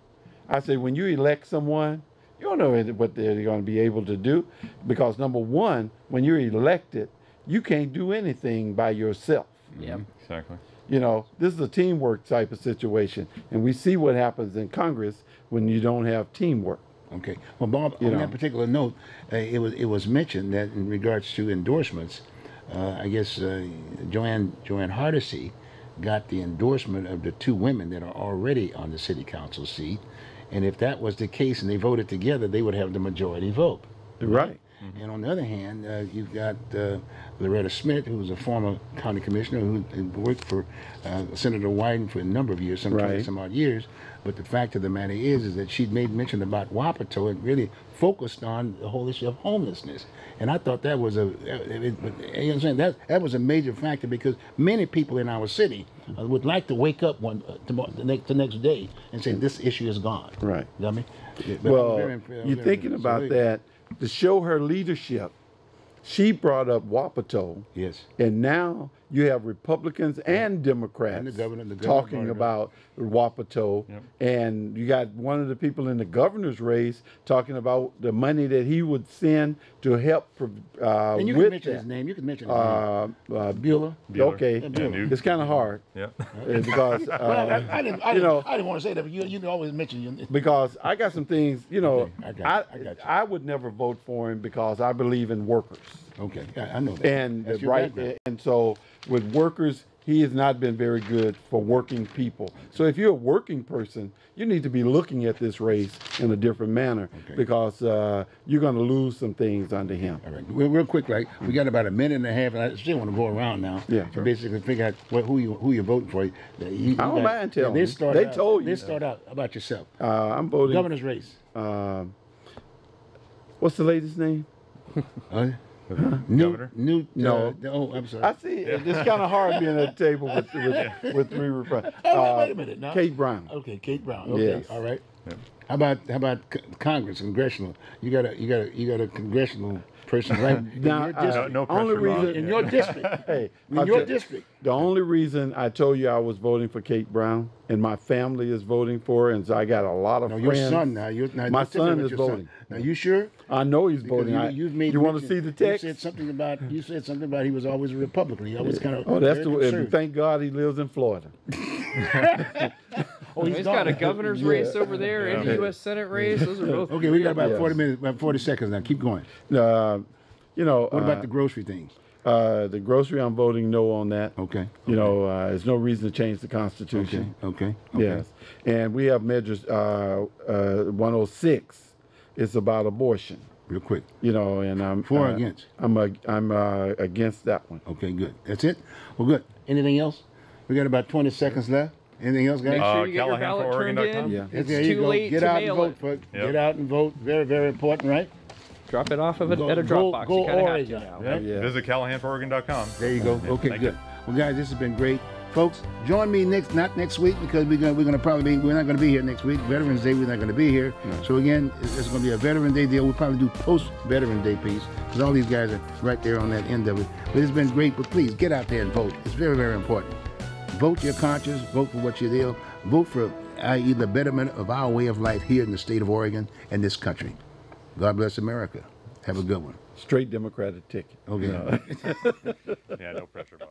I say when you elect someone, you don't know what they're going to be able to do, because number one, when you're elected, you can't do anything by yourself. Yep. Exactly. You know, this is a teamwork type of situation, and we see what happens in Congress when you don't have teamwork. Okay. Well, Bob, on that particular note, it was mentioned that in regards to endorsements, I guess Joanne Hardesty got the endorsement of the two women that are already on the city council seat, and if that was the case and they voted together, they would have the majority vote. Right. And on the other hand, you've got Loretta Smith, who was a former county commissioner who worked for Senator Wyden for a number of years, some 20 some odd years. But the fact of the matter is that she'd made mention about Wapato and really focused on the whole issue of homelessness. And I thought that was you know what I'm saying? That was a major factor, because many people in our city would like to wake up the next day and say this issue is gone. Right. You know what I mean? But Well, you're thinking about that. To show her leadership, she brought up Wapato. Yes. And now you have Republicans and Democrats And the governor talking brought it about Wapato. Yep. And you got one of the people in the governor's race talking about the money that he would send to help and you with can mention that. his name. You can mention his name. Bueller. Bueller. Okay. Newt. It's kind of hard. Yep. Because Well, I didn't want to say that, but you can always mention your name. because I got some things, you know, Okay, I got you. I would never vote for him because I believe in workers. Okay, I know that. And That's your right, background. and so with workers, he has not been very good for working people. So if you're a working person, you need to be looking at this race in a different manner, Okay. because you're going to lose some things under him. All right, real quick, right? We got about a minute and a half, and I still want to go around now. Yeah, to sure. basically figure out who you're voting for. I don't mind telling you. Start They out, told you. Let's start out about yourself. I'm voting. Governor's race. What's the lady's name? Governor? Newt. No. Oh, I'm sorry. I see. It's kind of hard being at a table with three Republicans. Wait a minute now. Kate Brown. Okay, Kate Brown. Okay, Yes. all right. How about Congress, congressional? You got a congressional person right in Now, your district. No only pressure, Bob. reason In your district. Hey, In I'll your tell- district. The only reason I told you I was voting for Kate Brown, and my family is voting for her, and so I got a lot of No, friends. your son now. My don't tell me son about is your son. voting. Now, you sure? I know he's Because voting. you've made You want to mention- see the text? You said something about he was always a Republican. He always kind of. Oh, that's the. Thank God he lives in Florida. He's got a governor's race over there and a U.S. Senate race. Those are both. Okay, we got about Yes. 40 minutes, about 40 seconds now. Keep going. You know. What about the grocery things? the grocery? I'm voting no on that. Okay. You know, there's no reason to change the Constitution. Okay. Yes, and we have measures. 106 is about abortion. Real quick. You know, and I'm For or against? I'm against that one. Okay, good. That's it? Well, good. Anything else? We got about 20 seconds left. Anything else, guys? Make sure you get your ballot turned CallahanForOregon.com. in. Yeah. It's There you too go. late Get to out and mail vote, it. folks. Yep. Get out and vote. Very, very important, right? Drop it off of it Go- at a go- Dropbox. go You kind of have Oregon. to now. Yeah. Yeah. Visit CallahanForOregon.com. There you go. Okay, thank good. you. Well, guys, this has been great. Folks, join me not next week because we're not going to be here next week. Veterans Day, we're not going to be here. So again, it's going to be a Veteran Day deal. We'll probably do post-Veteran Day piece because all these guys are right there on that end of it. But it's been great. But please get out there and vote. It's very, very important. Vote your conscience. Vote for what you feel. Vote for, i.e., the betterment of our way of life here in the state of Oregon and this country. God bless America. Have a good one. Straight Democratic ticket. Okay. Yeah, no pressure, Bob.